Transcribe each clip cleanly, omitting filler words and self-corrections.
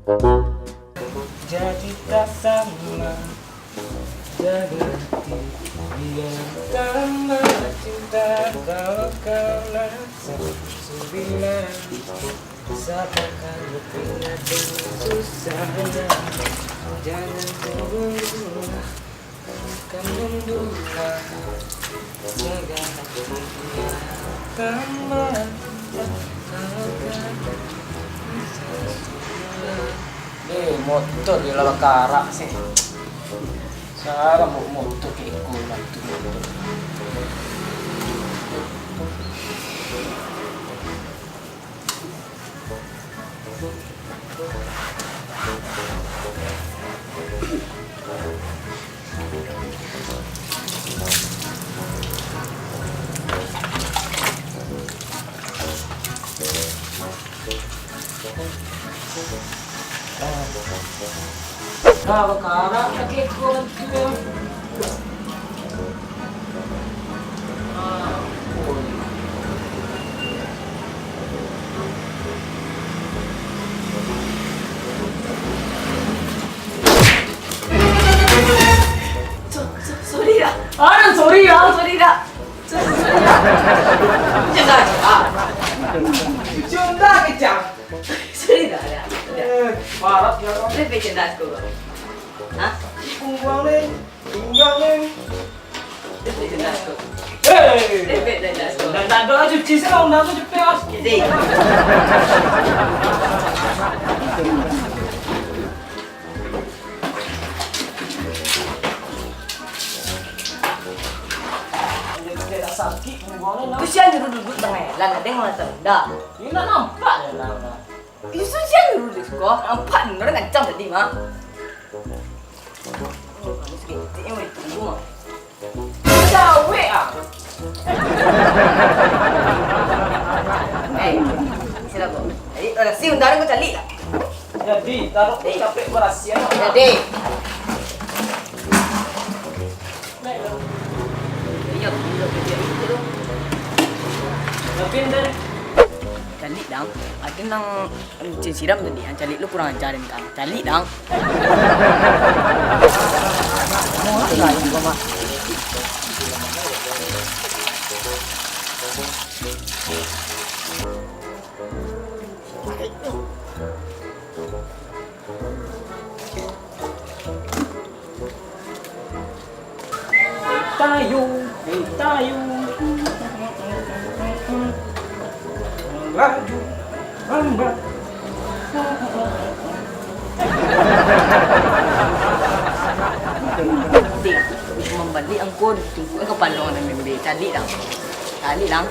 Jadi tak sama, jaga hati biarkan cinta. Kalau kau rasa sembilan, sabarkan rupiah dengan susahnya. Jangan tunggu, kan mundulah, jaga hati biarkan motor di lawak karak sih. Saya mau motor kayak kulan tuh motor. Lawak karak kayak kulan tuh. 소리야. 아는 소리야. 소리가. 소리야. 준다 그냥. 소리가 아니야. 말아 야. 왜 배신다 그거? 아? 공부하는 인간은 왜 배신다 그거? 에이. 왜 배신다 그거? 나도 아주 지새로 나도 좀 빼왔어. 네. Sakit ngomongnya. Usian dulu tengah lah nggak tengok dah. Ini nggak nampak ya lah. Itu usian dulu kok. Nampak orang kencang tadi mah. Ini sedikit yang tunggu mah. Cawe ah. Sila kok. Jadi orang sih undaran kau cari lah. Jadi taruh capek berasia. Jadi. Lebih dari Calik dang. Ada nang mencin siram tadi. Yang calik lu kurang ajarin kan. Calik dang. Mau lah yang mama. tayo. Laju, lambat. Di, membeli angkut. Tunggu ke pandang dan membeli. Calik dang. Calik dang.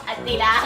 Hati lang.